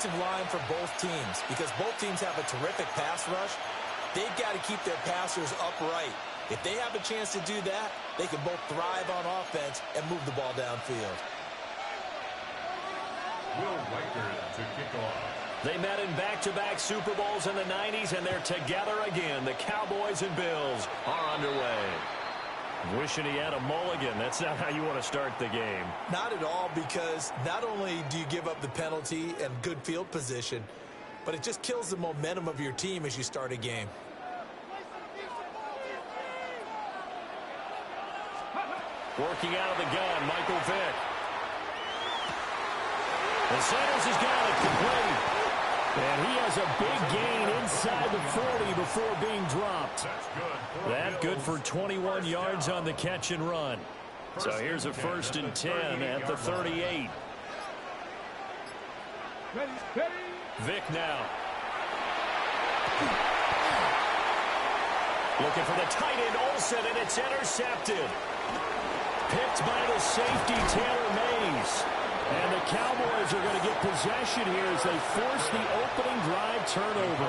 offensive line for both teams, because both teams have a terrific pass rush. They've got to keep their passers upright. If they have a chance to do that, they can both thrive on offense and move the ball downfield. Will Riker to kick off. They met in back-to-back Super Bowls in the 90s, and they're together again. The Cowboys and Bills are underway. Wishing he had a mulligan. That's not how you want to start the game. Not at all, because not only do you give up the penalty and good field position, but it just kills the momentum of your team as you start a game. Working out of the gun, Michael Vick. The Sanders has got it complete. And he has a big gain inside the 40 before being dropped. That good for 21 yards on the catch and run. So here's a 1st and 10 at the 38. Vick now. Looking for the tight end Olsen, and it's intercepted. Picked by the safety, Taylor Mays. And the Cowboys are going to get possession here as they force the opening drive turnover.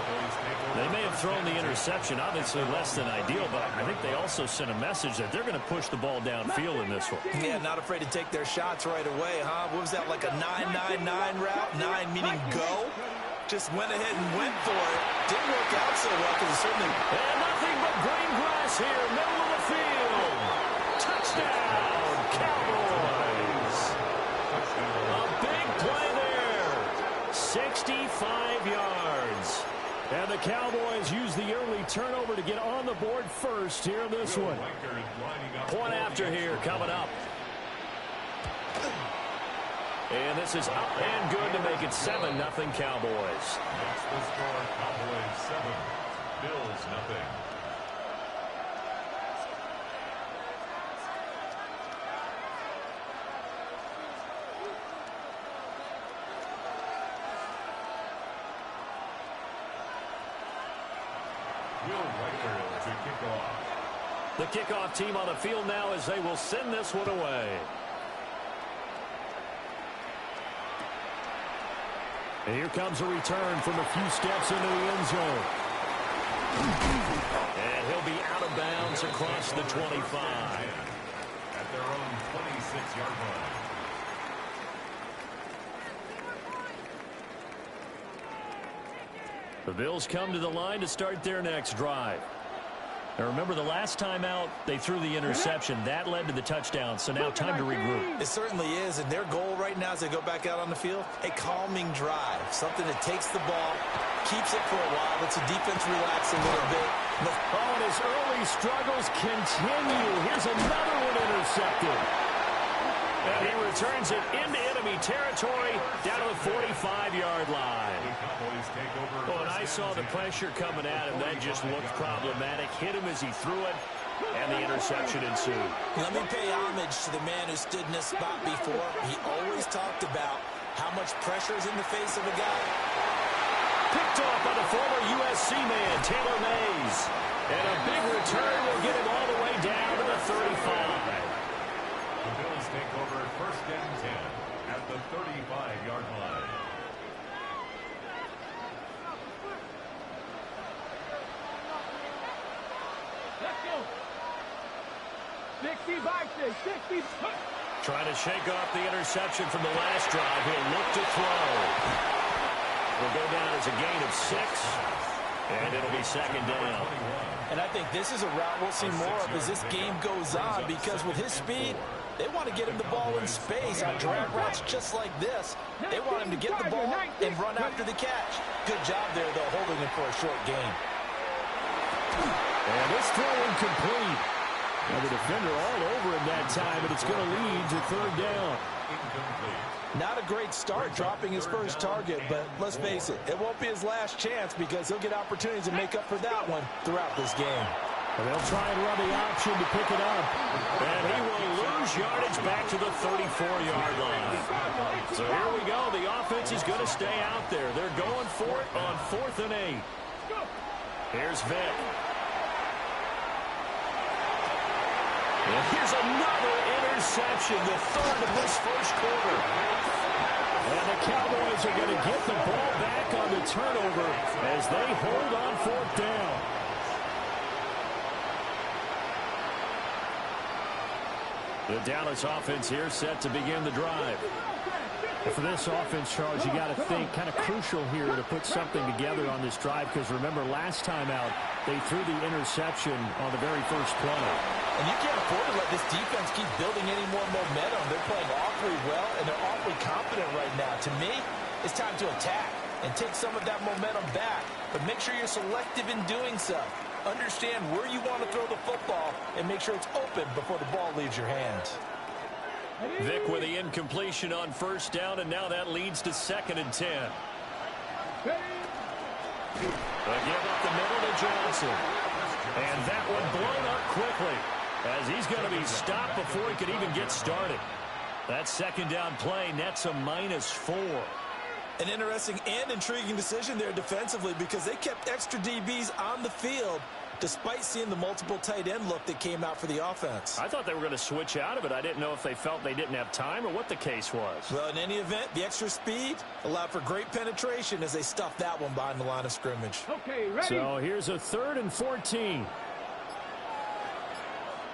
They may have thrown the interception, obviously less than ideal, but I think they also sent a message that they're going to push the ball downfield in this one. Yeah, not afraid to take their shots right away, huh? What was that, like a 9-9-9 route? 9 meaning go? Just went ahead and went for it. Didn't work out so well because it certainly... And nothing but green grass here, middle of the field. Touchdown, Cowboys. A big play there. 65 yards. And the Cowboys use the early turnover to get on the board first here in this one. Point after here coming up. And this is up and good to make it 7-0 Cowboys. That's the score. Cowboys 7, Bills 0. Will Riker to kick off. The kickoff team on the field now as they will send this one away. And here comes a return from a few steps into the end zone. And he'll be out of bounds across the 25. At their own 26-yard line. The Bills come to the line to start their next drive. Now remember, the last time out, they threw the interception. That led to the touchdown, so now time to regroup. It certainly is, and their goal right now as they go back out on the field, a calming drive, something that takes the ball, keeps it for a while, lets the defense relax a little bit. Oh, and his early struggles continue. Here's another one intercepted. And he returns it into enemy territory down to the 45-yard line. Oh, and I saw the pressure coming at him. That just looked problematic. Hit him as he threw it, and the interception ensued. Let me pay homage to the man who stood in this spot before. He always talked about how much pressure is in the face of a guy. Picked off by the former USC man, Taylor Mays. And a big return will get him all the way down to the 35. The Bills take over 1st and 10 at the 35-yard line. Trying to shake off the interception from the last drive. He'll look to throw. Will go down as a gain of 6. And it'll be 2nd down. And I think this is a route we'll see more of as this game goes on, because with his speed, they want to get him the ball in space on drag routes just like this. They want him to get the ball and run after the catch. Good job there, though, holding him for a short gain. And this throw incomplete. And the defender all over him that time, and it's going to lead to 3rd down. Not a great start dropping his first target, but let's face it, it won't be his last chance because he'll get opportunities to make up for that one throughout this game. And they'll try and run the option to pick it up. And he will lose yardage back to the 34-yard line. So here we go. The offense is going to stay out there. They're going for it on 4th and 8. Here's Vick. And here's another interception, the 3rd of this first quarter. And the Cowboys are going to get the ball a turnover as they hold on fourth down. The Dallas offense here set to begin the drive. And for this offense, Charles, you got to think kind of crucial here to put something together on this drive, because remember last time out they threw the interception on the very first play. And you can't afford to let this defense keep building any more momentum. They're playing awfully well, and they're awfully confident right now. To me, it's time to attack and take some of that momentum back, but make sure you're selective in doing so. Understand where you want to throw the football and make sure it's open before the ball leaves your hands. Vic with the incompletion on first down, and now that leads to 2nd and 10. They give up the middle to Johnson. And that one blown up quickly as he's going to be stopped before he could even get started. That 2nd down play nets a -4. An interesting and intriguing decision there defensively, because they kept extra DBs on the field despite seeing the multiple tight end look that came out for the offense. I thought they were going to switch out of it. I didn't know if they felt they didn't have time or what the case was. Well, in any event, the extra speed allowed for great penetration as they stuffed that one behind the line of scrimmage. Okay, ready? So here's a 3rd and 14.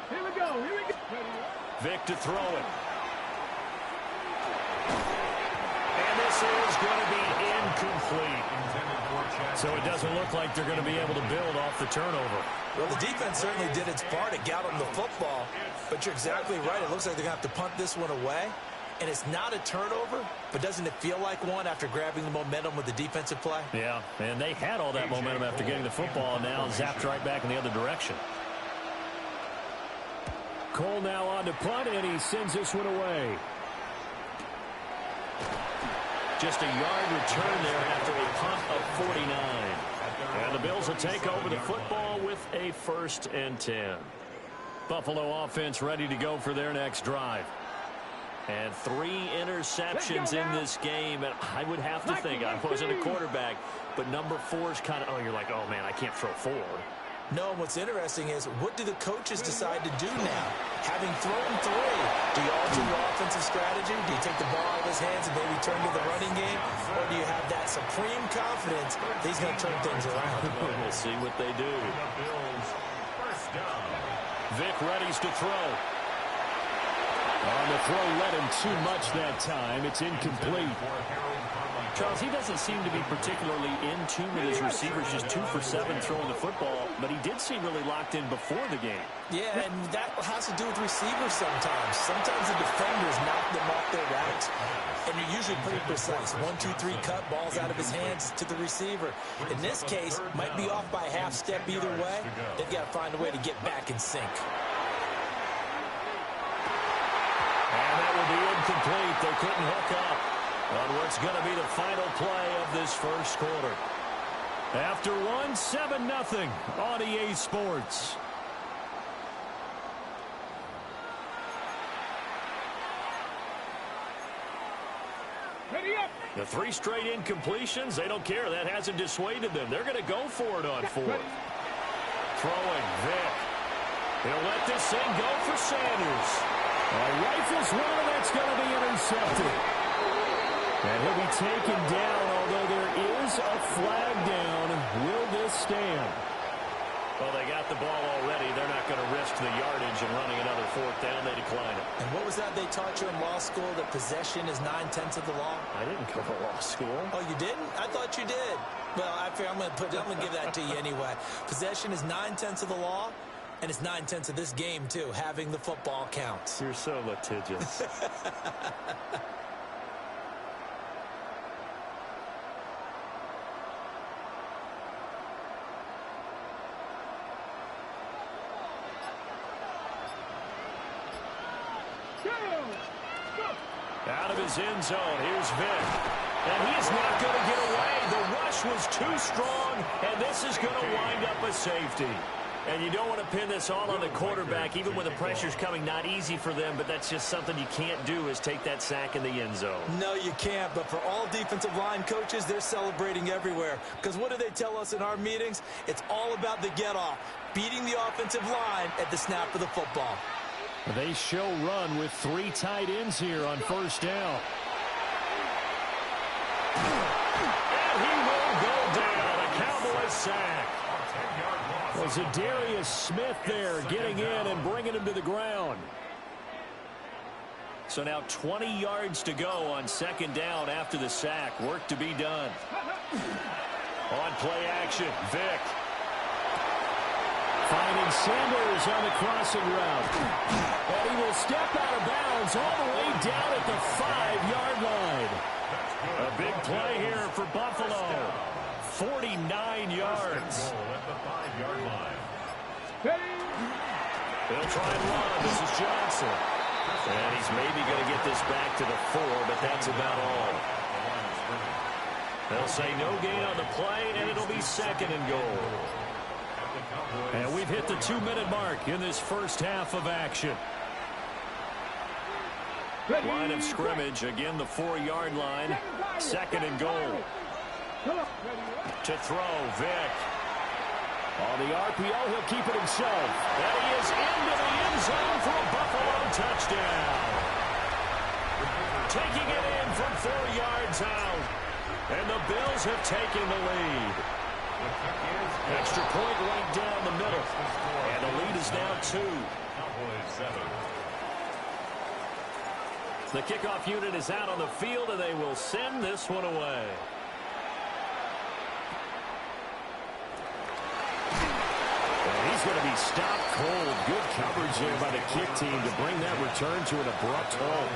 Here we go. Vic to throw it. And this is going to be incomplete. So it doesn't look like they're going to be able to build off the turnover. Well, the defense certainly did its part to get them the football, but you're exactly right. It looks like they're going to have to punt this one away, and it's not a turnover, but doesn't it feel like one after grabbing the momentum with the defensive play? Yeah, and they had all that momentum after getting the football, and now zapped right back in the other direction. Cole now on to punt, and he sends this one away. Just a yard return there after a punt of 49. And the Bills will take over the football with a 1st and 10. Buffalo offense ready to go for their next drive. And 3 interceptions in this game. And I would have to think, I wasn't a quarterback, but number 4 is kind of, oh, you're like, oh, man, I can't throw 4. No, what's interesting is, what do the coaches decide to do now? Having thrown 3, do you alter your offensive strategy? Do you take the ball out of his hands and maybe turn to the running game? Or do you have that supreme confidence that he's going to turn things around? We'll see what they do. Vic readies to throw. On the throw, led him too much that time. It's incomplete. Charles, he doesn't seem to be particularly in tune with his receivers, just 2 for 7 throwing the football, but he did seem really locked in before the game. Yeah, and that has to do with receivers sometimes. Sometimes the defenders knock them off their routes, and you're usually pretty precise. 1, 2, 3 cut, balls out of his hands to the receiver. In this case, might be off by a half step either way. They've got to find a way to get back in sync. And that will be incomplete. They couldn't hook up on what's going to be the final play of this first quarter. After 1, 7-0 on EA Sports. Ready up. The 3 straight incompletions, they don't care. That hasn't dissuaded them. They're going to go for it on 4th. Throwing Vic. He'll let this thing go for Sanders. Rifles one, and that's going to be intercepted. And he'll be taken down, although there is a flag down. Will this stand? Well, they got the ball already. They're not going to risk the yardage and running another 4th down. They decline it. And what was that they taught you in law school, that possession is 9/10 of the law? I didn't go to law school. Oh, you didn't? I thought you did. Well, I'm going to give that to you anyway. Possession is 9/10 of the law, and it's 9/10 of this game, too. Having the football counts. You're so litigious. Out of his end zone, here's Vic. And he is not going to get away. The rush was too strong, and this is going to wind up a safety. And you don't want to pin this all on the quarterback, even when the pressure's coming. Not easy for them, but that's just something you can't do, is take that sack in the end zone. No, you can't, but for all defensive line coaches, they're celebrating everywhere. Because what do they tell us in our meetings? It's all about the get-off, beating the offensive line at the snap of the football. They show run with 3 tight ends here on first down. And he will go Zadarius Smith there getting in and bringing him to the ground. So now 20 yards to go on second down after the sack. Work to be done. On play action, Vick. Finding Sanders on the crossing route. And he will step out of bounds all the way down at the 5-yard line. A big play here for Buffalo. 49 yards. They'll try and run. This is Johnson. And he's maybe going to get this back to the 4, but that's about all. They'll say no gain on the play, and it'll be second and goal. And we've hit the 2-minute mark in this first half of action. Line of scrimmage, again the 4-yard line. Second and goal. To throw, Vick. On the RPO, he'll keep it himself. And he is into the end zone for a Buffalo touchdown. Taking it in from 4 yards out. And the Bills have taken the lead. Extra point right down the middle. And the lead is now 2. The kickoff unit is out on the field, and they will send this one away. And he's going to be stopped cold. Good coverage there by the kick team to bring that return to an abrupt halt.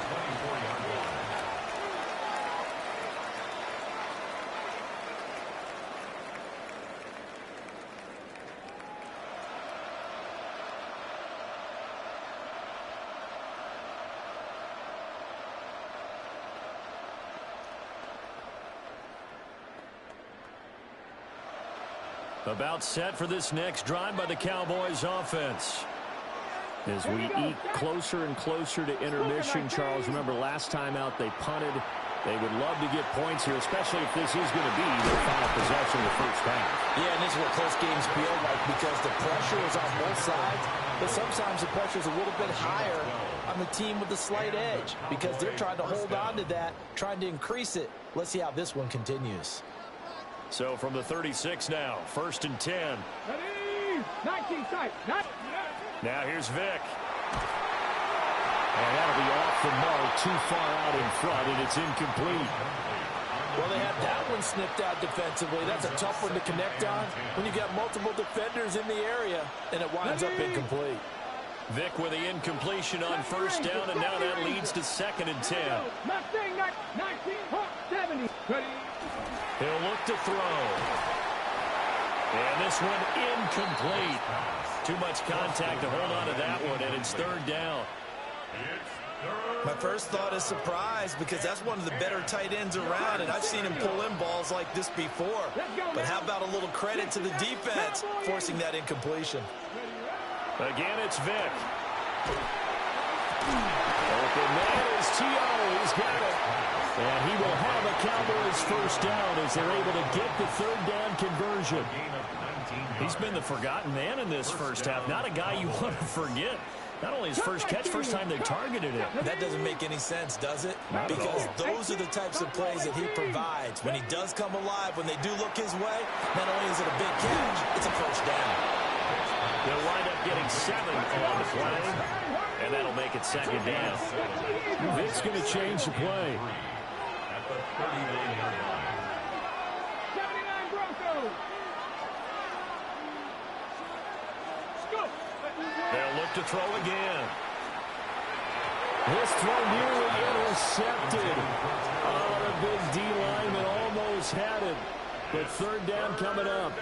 About set for this next drive by the Cowboys offense. As we eke closer and closer to intermission, Charles, remember last time out they punted. They would love to get points here, especially if this is going to be their final possession of the first half. Yeah, and this is what close games feel like because the pressure is on both sides, but sometimes the pressure is a little bit higher on the team with the slight edge because they're trying to hold on to that, trying to increase it. Let's see how this one continues. So from the 36 now, 1st and 10. Ready? 19 sight. Now here's Vick. And that'll be off the mark, too far out in front, and it's incomplete. Well, they had that one snipped out defensively. That's a tough one to connect on when you got multiple defenders in the area, and it winds up incomplete. Vick with the incompletion on first down, and now that leads to 2nd and 10. 70. He'll look to throw. And this one incomplete. Too much contact to hold on to that one, and it's 3rd down. My first thought is surprise because that's one of the better tight ends around, and I've seen him pull in balls like this before. But how about a little credit to the defense forcing that incompletion? Again, it's Vick. Open man is T.O. He's got it. And he will have a Cowboys first down as they're able to get the 3rd down conversion. He's been the forgotten man in this first half. Not a guy you want to forget. Not only his first catch, first time they targeted him. That doesn't make any sense, does it? Because those are the types of plays that he provides. When he does come alive, when they do look his way, not only is it a big catch, it's a first down. They'll wind up getting 7 on the play, and that'll make it 2nd down. Vick's going to change the play. At the 39-yard line. 79 Broncos. They'll look to throw again. This throw nearly intercepted. Oh, the big D lineman almost had it. But 3rd down coming up.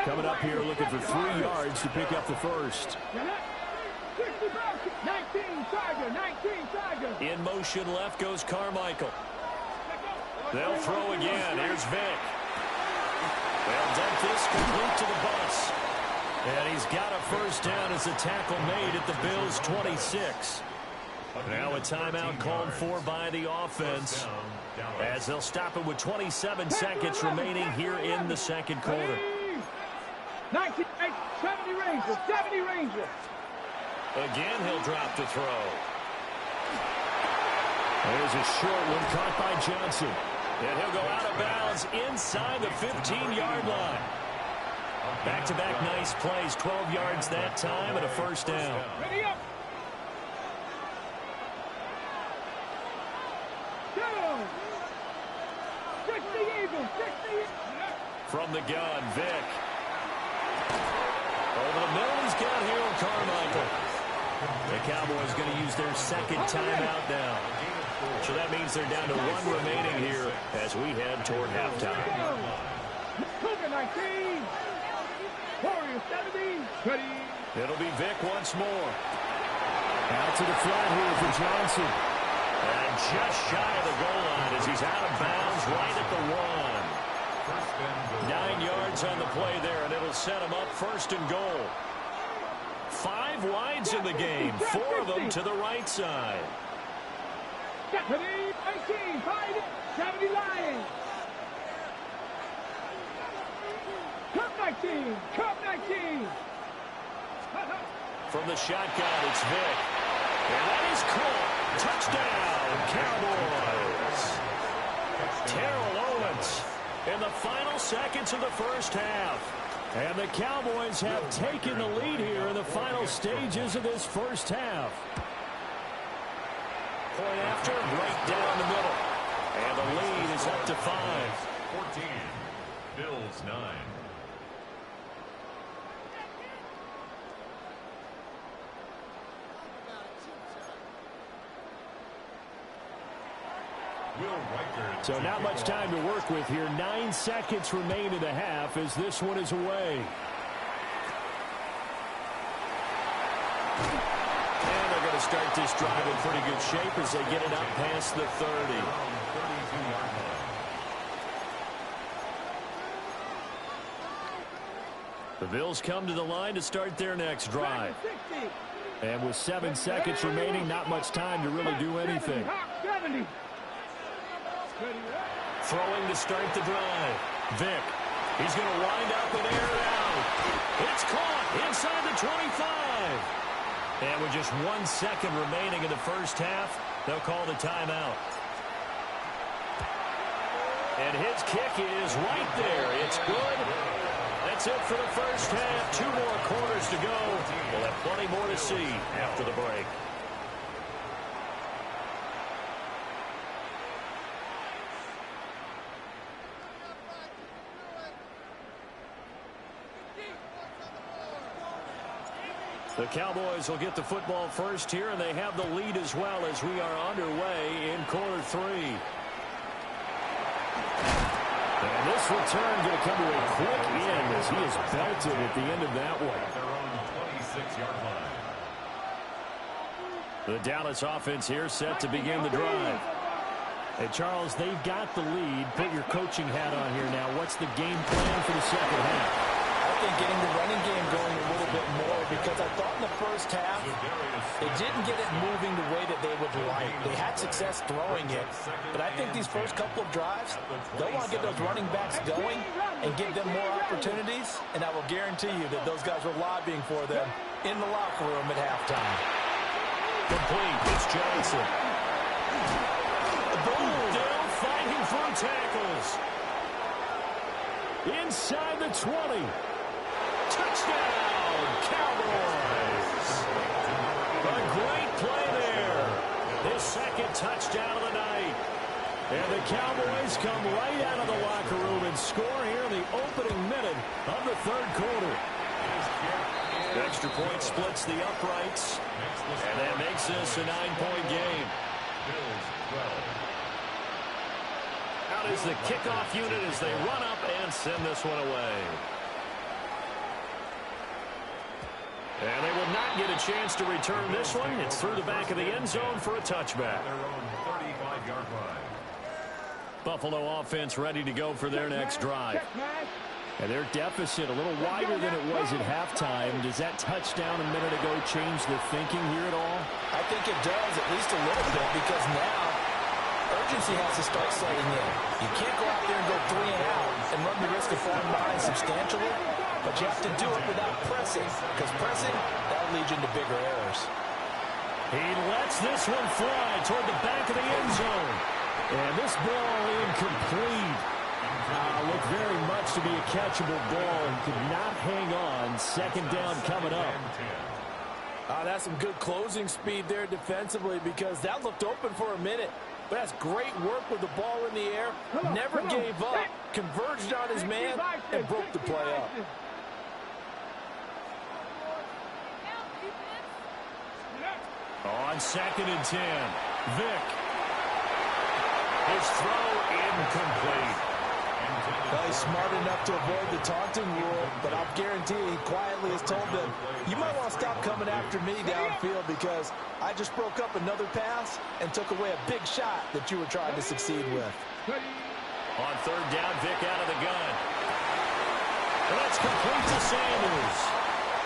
Coming up here looking for 3 yards to pick up the first. 19 Tiger. In motion left goes Carmichael. They'll throw again. Here's Vick. They'll dump this complete to the bus. And he's got a first down as a tackle made at the Bills' 26. Now a timeout called for by the offense as they'll stop it with 27 seconds remaining here in the second quarter. 70 Rangers. Again, he'll drop to throw. There's a short one caught by Johnson. And he'll go out of bounds inside the 15-yard line. Back-to-back nice plays, 12 yards that time and a first down. Ready up. Go. 60 Eagles. 60. From the gun, Vic. Over the middle, he's got Harold Carmichael. The Cowboys going to use their second timeout now. So that means they're down to one remaining here as we head toward halftime. Cougar 19. Warriors 70. Ready. It'll be Vic once more. Out to the flat here for Johnson. And just shy of the goal line as he's out of bounds right at the 1. 9 yards on the play there, and it'll set him up first and goal. 5 wides in the game, 4 of them to the right side. 70, 19, 70 Lions. Cup 19, Cup 19. From the shotgun, it's Vic. And that is caught. Touchdown, Cowboys. Terrell Owens in the final seconds of the first half. And the Cowboys have taken the lead here in the final stages of this first half. Point after, right down the middle. And the lead is up to 5. 14, Bills 9. So not much time to work with here. 9 seconds remain in the half as this one is away. And they're going to start this drive in pretty good shape as they get it up past the 30. The Bills come to the line to start their next drive. And with 7 seconds remaining, not much time to really do anything. Throwing to start the drive. Vic. He's going to wind up and air it out. It's caught inside the 25. And with just 1 second remaining in the first half, they'll call the timeout. And his kick is right there. It's good. That's it for the first half. 2 more quarters to go. We'll have plenty more to see after the break. The Cowboys will get the football first here, and they have the lead as well as we are underway in quarter 3. And this return going to come to a quick end as he is belted at the end of that one. Their own 26-yard line. The Dallas offense here set to begin the drive. Hey, Charles, they've got the lead. Put your coaching hat on here now. What's the game plan for the second half? I think getting the running game going a little bit more because I thought in the first half they didn't get it moving the way that they would like. They had success throwing it, but I think these first couple of drives, they'll want to get those running backs going and give them more opportunities, and I will guarantee you that those guys were lobbying for them in the locker room at halftime. Complete. It's Johnson. Boom. Down fighting for tackles. Inside the 20. Touchdown, Cowboys. A great play there. His second touchdown of the night. And the Cowboys come right out of the locker room and score here in the opening minute of the third quarter. Extra point splits the uprights. And that makes this a 9-point game. Out is the kickoff unit as they run up and send this one away. And they will not get a chance to return this one. It's through the back of the end zone for a touchback. Their own 35-yard line. Buffalo offense ready to go for their next drive. And their deficit a little wider than it was at halftime. Does that touchdown a minute ago change the thinking here at all? I think it does, at least a little bit, because now urgency has to start setting in. You can't go out there and go 3 and out and run the risk of falling behind substantially, but you have to do it without pressing, because pressing, that'll lead you into bigger errors. He lets this one fly toward the back of the end zone. And this ball incomplete. Looked very much looks to be a catchable ball and could not hang on. Second down coming up. That's some good closing speed there defensively because that looked open for a minute. But that's great work with the ball in the air. Never gave up, converged on his man, and broke the play up. On 2nd and 10, Vick. His throw incomplete. Well, he's smart enough to avoid the taunting rule, but I'll guarantee he quietly has told them, you might want to stop coming after me downfield because I just broke up another pass and took away a big shot that you were trying to succeed with. On 3rd down, Vick out of the gun. And that's complete to Sanders.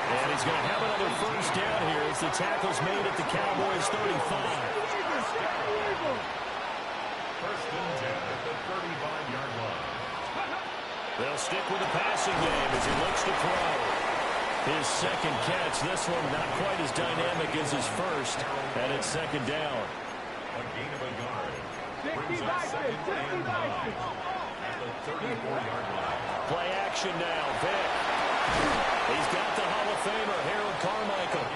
And he's going to have another first down here as the tackle's made at the Cowboys' 35. First and 10 at the 35-yard line. They'll stick with the passing game as he looks to throw. His second catch, this one not quite as dynamic as his first, and it's 2nd down. A gain of a yard. Brings up 2nd and 9 at the 34-yard line. Play action now, Vick. He's got the Hall of Famer, Harold Carmichael.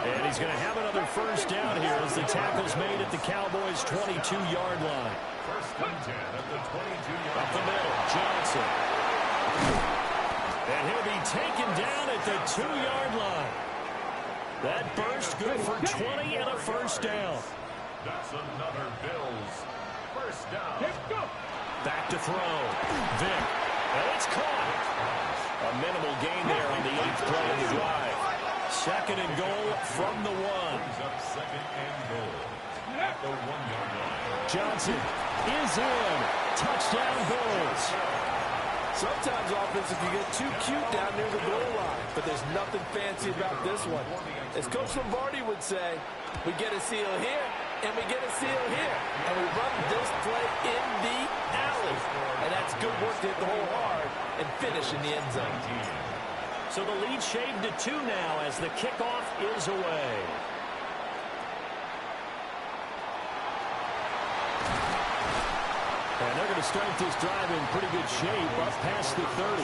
And he's going to have another first down here as the tackle's made at the Cowboys' 22-yard line. First and 10 at the 22-yard line. Up the middle, Johnson. And he'll be taken down at the 2-yard line. That burst good for 20 and a first down. That's another Bills first down. Back to throw. Vick. And it's caught. A minimal gain there on the 8th play of the drive. 2nd and goal from the 1. Brings up 2nd and goal at the 1-yard line. Johnson is in. Touchdown Bills. Sometimes offensive can get too cute down near the goal line, but there's nothing fancy about this one. As Coach Lombardi would say, we get a seal here, and we get a seal here. And we run this play in the alley. And that's good work to hit the hole hard and finish in the end zone. So the lead shaved to 2 now as the kickoff is away. And they're going to start this drive in pretty good shape up past the 30.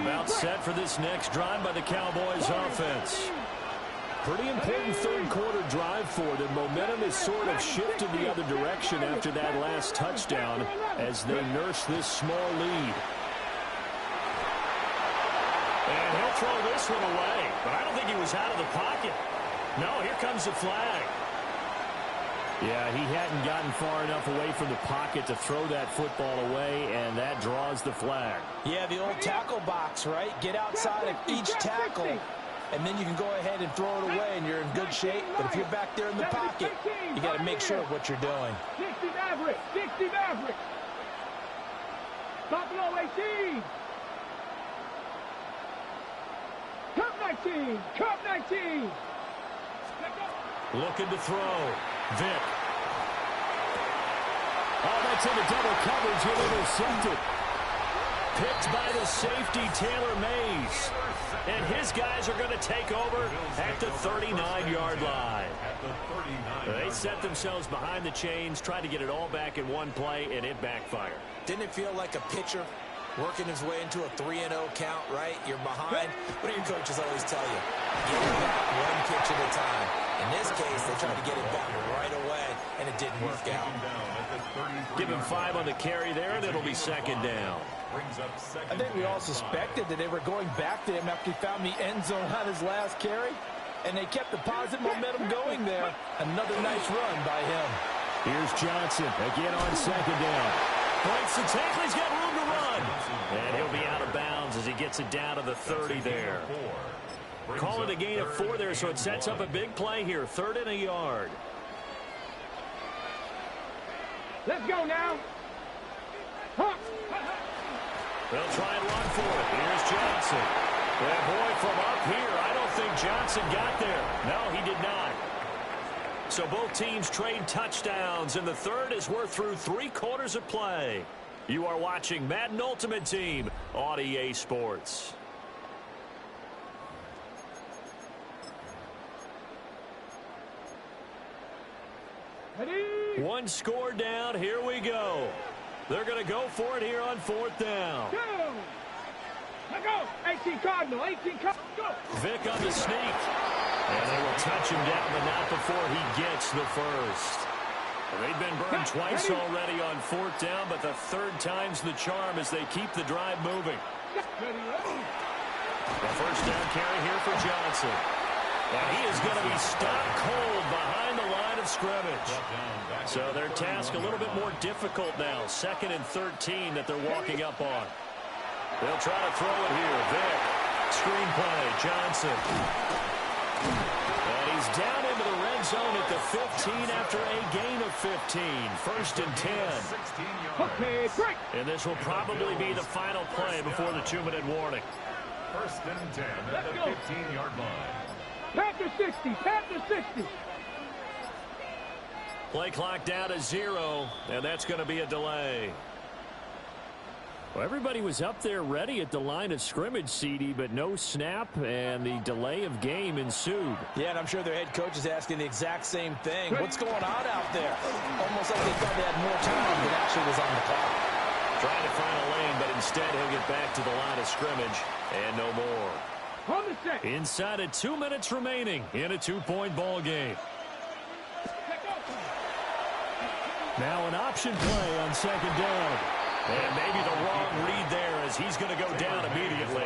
About set for this next drive by the Cowboys offense. Pretty important third quarter drive for them. Momentum is sort of shifted the other direction after that last touchdown as they nurse this small lead. And he'll throw this one away, but I don't think he was out of the pocket. No, here comes the flag. Yeah, he hadn't gotten far enough away from the pocket to throw that football away, and that draws the flag. Yeah, the old tackle box, right? Get outside of each tackle, and then you can go ahead and throw it away, and you're in good shape. But if you're back there in the pocket, you got to make sure of what you're doing. 60 Maverick, 60 Maverick. Buffalo 18. Cup 19, Cup 19. Looking to throw. Vick. Oh, that's into double coverage and intercepted. Picked by the safety, Taylor Mays. And his guys are going to take over at the 39-yard line. They set themselves behind the chains, tried to get it all back in one play, and it backfired. Didn't it feel like a pitcher working his way into a 3-0 count, right? You're behind. What do your coaches always tell you? Get it back one pitch at a time. In this case, they tried to get it back right away, and it didn't work out. Give him 5 on the carry there, and it'll be 2nd down. I think we all suspected that they were going back to him after he found the end zone on his last carry, and they kept the positive momentum going there. Another nice run by him. Here's Johnson again on 2nd down. Breaks the tackle, he's got room to run. And he'll be out of bounds as he gets it down to the 30 there. Call it a gain of 4 there, so it sets up a big play here. 3rd and a yard. Let's go now. They'll try and run for it. Here's Johnson. And boy, from up here, I don't think Johnson got there. No, he did not. So both teams trade touchdowns, and the third as we're through 3 quarters of play. You are watching Madden Ultimate Team on EA Sports. Ready? One score down. Here we go. They're going to go for it here on 4th down. Let go. 18 Cardinal. 18 Cardinal. Go. Vic on the sneak. And they will touch him down, but not before he gets the first. Well, they've been burned twice already on 4th down, but the 3rd time's the charm as they keep the drive moving. The first down carry here for Johnson. And he is going to be stopped cold behind the line of scrimmage. So their task a little bit more difficult now. 2nd and 13 that they're walking up on. They'll try to throw it here. Vic. Screen play. Johnson. And he's down into the red zone at the 15 after a gain of 15. 1st and 10. Okay, break. And this will probably be the final play before the 2-minute warning. 1st and 10 at the 15-yard line. Panther 60. Panther 60. Play clock down to 0, and that's going to be a delay. Well, everybody was up there ready at the line of scrimmage, CD, but no snap, and the delay of game ensued. Yeah, and I'm sure their head coach is asking the exact same thing. What's going on out there? Almost like they thought they had more time than actually was on the clock. Trying to find a lane, but instead he'll get back to the line of scrimmage, and no more. Inside of 2 minutes remaining in a 2-point ball game. Now an option play on 2nd down. And maybe the wrong read there as he's going to go down immediately.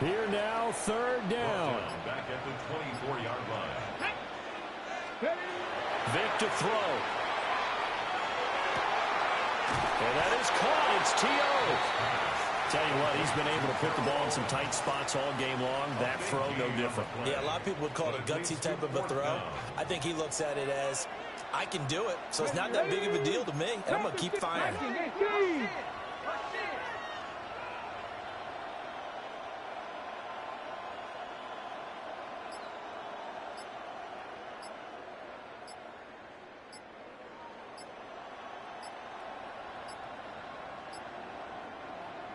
Here now, 3rd down. Back at the 24-yard line. Vic to throw. And that is caught. It's T.O. Tell you what, he's been able to put the ball in some tight spots all game long. That throw, no different. Yeah, a lot of people would call it a gutsy type of a throw. I think he looks at it as, I can do it, so it's not that big of a deal to me, and I'm going to keep firing.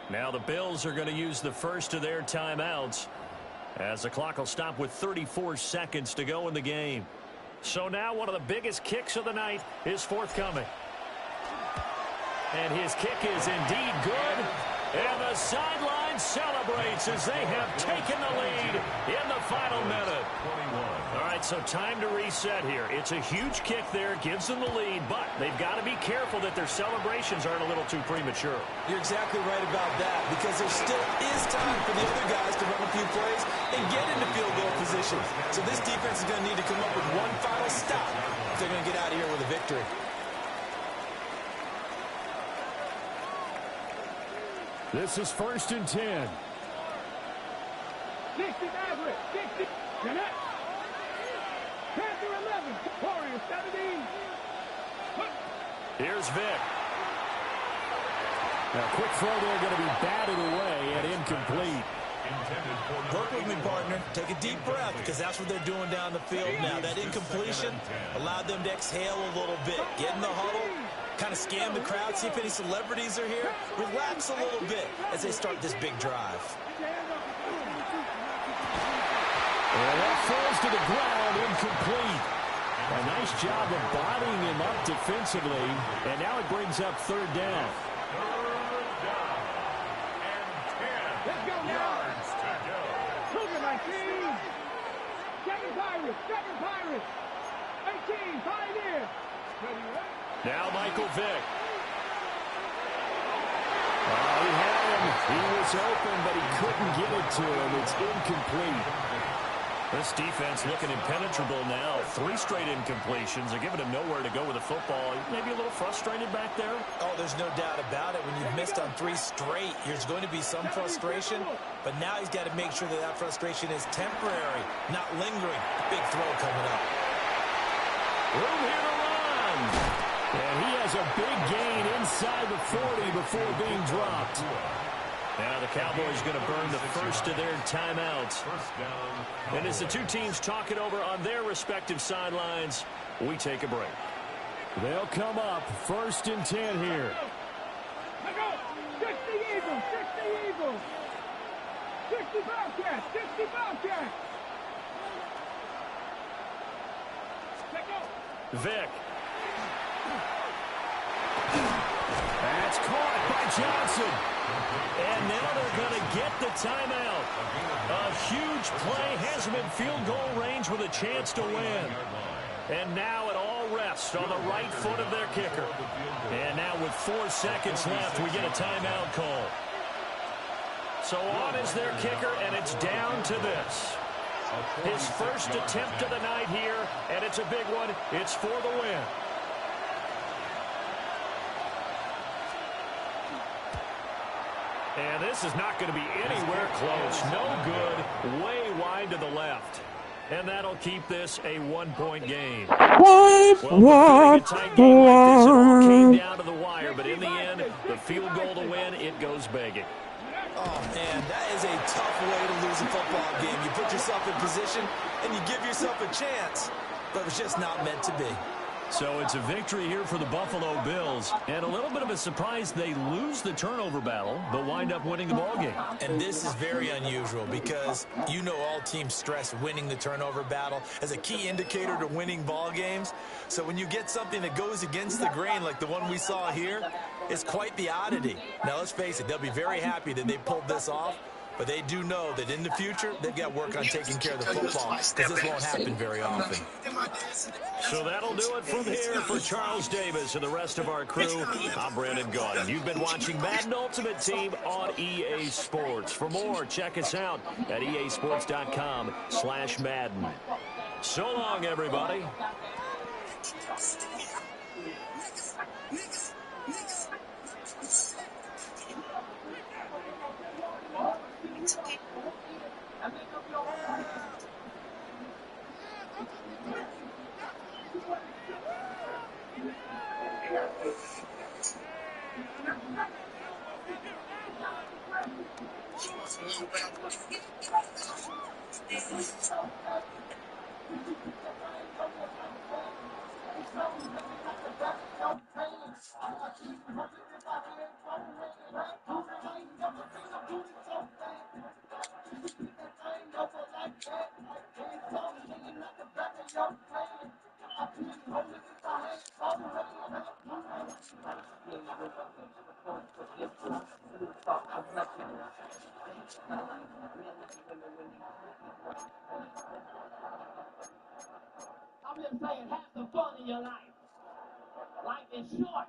Now the Bills are going to use the first of their timeouts as the clock will stop with 34 seconds to go in the game. So now one of the biggest kicks of the night is forthcoming. And his kick is indeed good. And the sideline celebrates as they have taken the lead in the final minute. All right, so time to reset here. It's a huge kick there. It gives them the lead, but they've got to be careful that their celebrations aren't a little too premature. You're exactly right about that, because there still is time for the other guys to run a few plays and get into field goal position. So this defense is going to need to come up with one final stop if they're going to get out of here with a victory. This is 1st and 10. 60 Maverick. 60. Panther 11. Warriors 17. Here's Vic. Now, quick throw there going to be batted away and incomplete. Work with me, partner. Take a deep breath, because that's what they're doing down the field now. That incompletion allowed them to exhale a little bit. Get in the huddle, kind of scan the crowd, see if any celebrities are here. Relax a little bit as they start this big drive. And that falls to the ground, incomplete. A nice job of bodying him up defensively, and now it brings up 3rd down. Let's go now. Cougar 19. 7 Pirates. 7 Pirates. 18 Pioneers. Now Michael Vick. He had him. He was open, but he couldn't get it to him. It's incomplete. This defense looking impenetrable now. 3 straight incompletions. They're giving him nowhere to go with the football. Maybe a little frustrated back there. Oh, there's no doubt about it. When you've missed on 3 straight, there's going to be some frustration. But now he's got to make sure that that frustration is temporary, not lingering. Big throw coming up. Room here to run. And he has a big gain inside the 40 before being dropped. Now the Cowboys going to burn the first of their timeouts. And as the two teams talk it over on their respective sidelines, we take a break. They'll come up 1st and 10 here. 60 Eagles, 60 Eagles. 60 Bobcats, 60 Bobcats. Vic. Johnson. And now they're going to get the timeout. A huge play has them in field goal range with a chance to win. And now it all rests on the right foot of their kicker. And now with 4 seconds left, we get a timeout call. So on is their kicker, and it's down to this. His first attempt of the night here, and it's a big one. It's for the win. And this is not going to be anywhere close. No good. Way wide to the left. And that'll keep this a 1-point game. Well, a tight game like this, it all came down to the wire. But in the end, the field goal to win, it goes begging. Oh, man, that is a tough way to lose a football game. You put yourself in position, and you give yourself a chance. But it's just not meant to be. So it's a victory here for the Buffalo Bills. And a little bit of a surprise, they lose the turnover battle, but wind up winning the ballgame. And this is very unusual because you know all teams stress winning the turnover battle as a key indicator to winning ball games. So when you get something that goes against the grain like the one we saw here, it's quite the oddity. Now, let's face it, they'll be very happy that they pulled this off. But they do know that in the future, they've got to work on taking care of the football because this won't happen very often. So that'll do it from here for Charles Davis and the rest of our crew. I'm Brandon Gaudin. You've been watching Madden Ultimate Team on EA Sports. For more, check us out at easports.com/Madden. So long, everybody. I'm just saying, have some fun in your life. Life is short.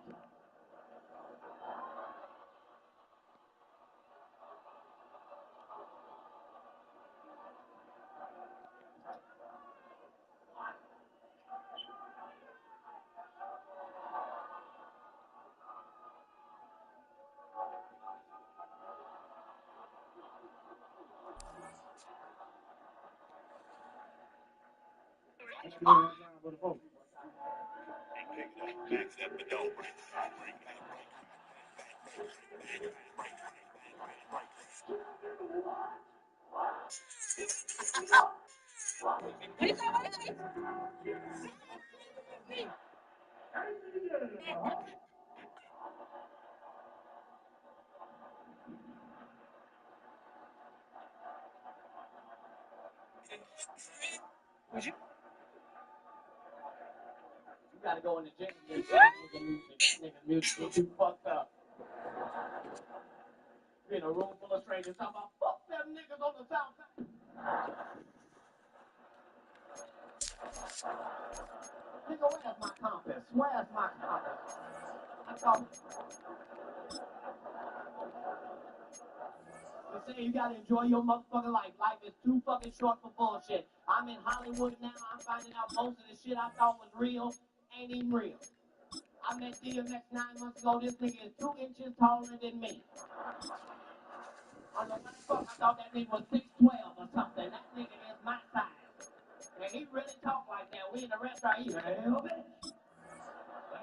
You gotta go in the gym and nigga music is too fucked up. Be in a room full of strangers talking about fuck them niggas on the south side. Nigga, where's my compass? Where's my compass? I thought they say you gotta enjoy your motherfucking life. Life is too fucking short for bullshit. I'm in Hollywood now. I'm finding out most of the shit I thought was real ain't even real. I met DMX 9 months ago. This nigga is 2 inches taller than me. I don't know what the fuck I thought that nigga was 6'12" or something. That nigga is my size. And he really talk like that. We in the restaurant, he hell bitch.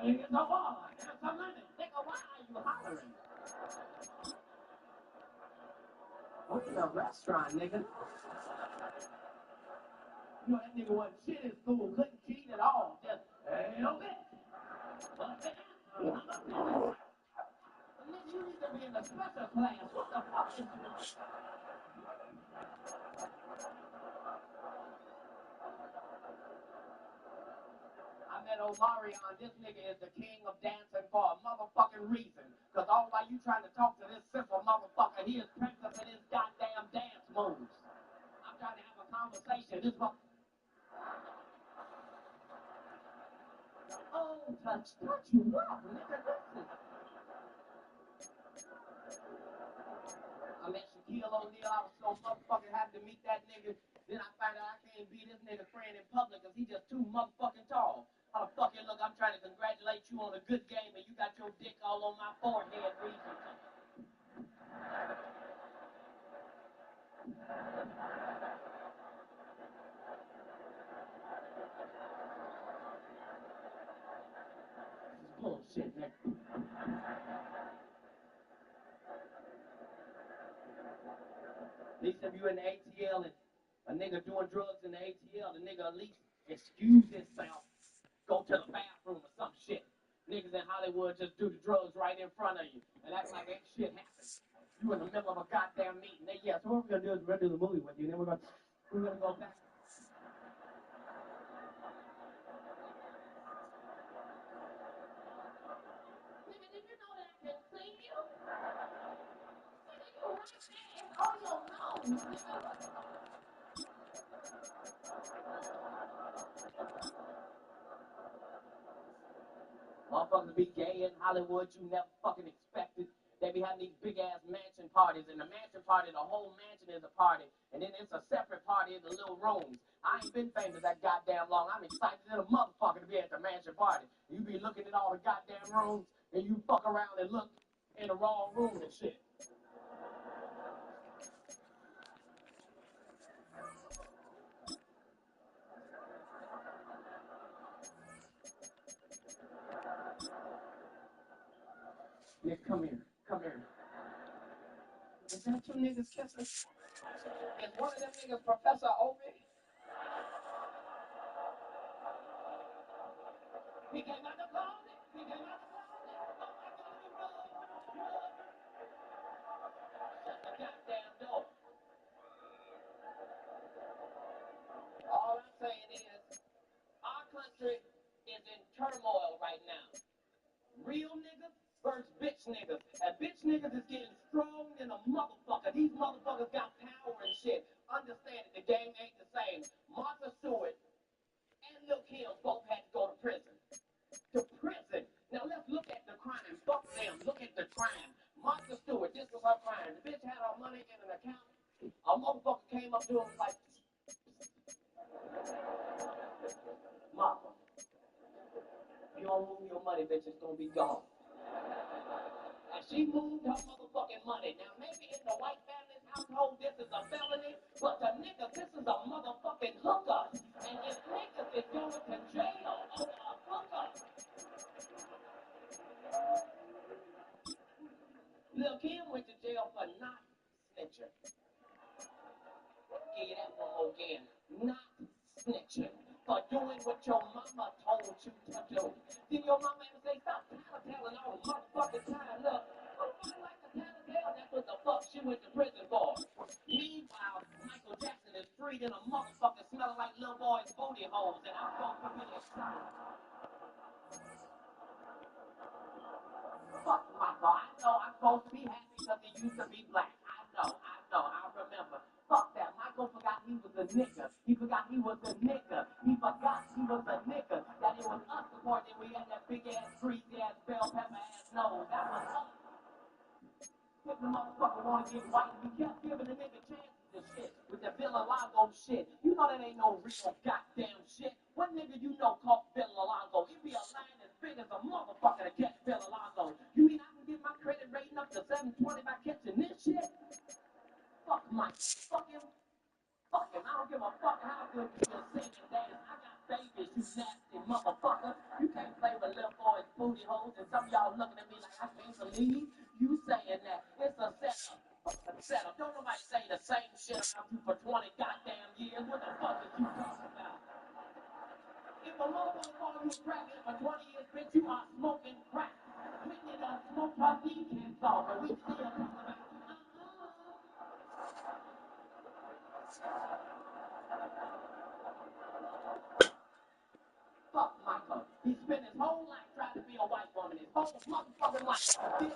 Nigga, so hard. There's some limit. Nigga, why are you hollering? We're in a restaurant, nigga. You know, that nigga wasn't shit in school. Couldn't cheat at all. Just hell bitch. You need to be in a special class. What the fuck is this? I met Omarion. This nigga is the king of dancing for a motherfucking reason. Because all while you trying to talk to this simple motherfucker, he is practicing his goddamn dance moves. I'm trying to have a conversation. This motherfucker. Oh, touch you what, nigga? Listen. I met Shaquille O'Neal. I was so motherfucking happy to meet that nigga. Then I find out I can't be this nigga friend in public because he just too motherfucking tall. How the fuck you look? I'm trying to congratulate you on a good game and you got your dick all on my forehead reason. This is bullshit, nigga. At least if you in the ATL and a nigga doing drugs in the ATL, the nigga at least excuse himself, go to the bathroom or some shit. Niggas in Hollywood just do the drugs right in front of you and act like ain't shit happened. You in the middle of a goddamn meeting. They, yeah, so what we're gonna do is we're gonna do the movie with you, and then we're gonna go back. Nigga, did you know that I can see you? Nigga, you right there. Oh, your nose, nigga. Motherfuckers be gay in Hollywood, you never fucking expected. They be having these big ass mansion parties, and the mansion party, the whole mansion is a party, and then it's a separate party in the little rooms. I ain't been famous that goddamn long. I'm excited as a motherfucker to be at the mansion party. You be looking at all the goddamn rooms, and you fuck around and look in the wrong room and shit. Nick, come here. Come here. Is that two niggas kissing? Is one of them niggas Professor Obi? He came out the closet. He came out the closet. Oh my God, he run. Shut the goddamn door. All I'm saying is, our country is in turmoil right now. Real niggas versus bitch niggas. And bitch niggas is getting strong in a motherfucker. These motherfuckers got power and shit. Understand it, the game ain't the same. Martha Stewart and Lil Kim both had to go to prison. To prison. Now let's look at the crime. Fuck them. Look at the crime. Martha Stewart, this was her crime. The bitch had her money in an account. A motherfucker came up to her and was like, Martha, you don't move your money, bitch, it's gonna be gone. And she moved her motherfucking money. Now maybe in the white family's household this is a felony, but to niggas this is a motherfucking hookup. And if niggas is going to jail over a hookup, Lil Kim went to jail for not snitching. Give you that one more again. Not snitching. For doing what your mama told you to do. Then your mama ever say, stop telling all the motherfucking time. Look, nobody like to tell. That's what the fuck she went to prison for. Meanwhile, Michael Jackson is free in a motherfucker smelling like little boy's booty holes. And I'm supposed to be excited. Fuck Michael. I know I'm supposed to be happy because he used to be black. I know. I remember. Fuck that. Michael forgot he was a nigga. He forgot he was a nigga. He forgot he was a nigga. That it was us the part that we had that big ass, greasy ass, bell pepper ass nose. That was us. If the motherfucker want to get white, we kept giving the nigga chances and shit. With the Villa-Lago shit. You know that ain't no real goddamn shit. What nigga you know called Villa-Lago? It be a line as big as a motherfucker to catch Villa-Lago. You mean I can get my credit rating up to 720 by catching this shit? Fuck Mike. Fuck him. Fuck him. I don't give a fuck how good you can sing and dance. I got babies, you nasty motherfucker. You can't play with little boys' booty holes, and some of y'all looking at me like I can't believe you saying that. It's a setup. A setup. Don't nobody say the same shit about you for 20 goddamn years. What the fuck is you talking about? If a motherfucker call you crackhead for 20 years, bitch, you are smoking crack. Whitney done smoked her kneecaps off, and we still talking about Fuck Michael. He spent his whole life trying to be a white white woman his whole motherfucking life. Them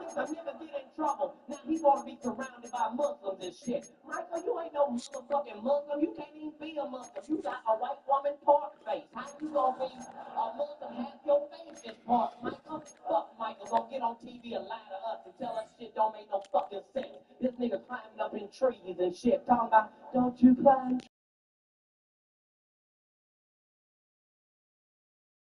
niggas never get in trouble. Now he wanna be surrounded by Muslims and shit. Michael, you ain't no motherfucking Muslim. You can't even be a Muslim. You got a white woman pork face. How you gonna be a Muslim? Half your face is pork, Michael. Fuck Michael. Gonna get on TV and lie to us and tell us shit don't make no fucking sense. This nigga climbing up in trees and shit. Talking about, don't you climb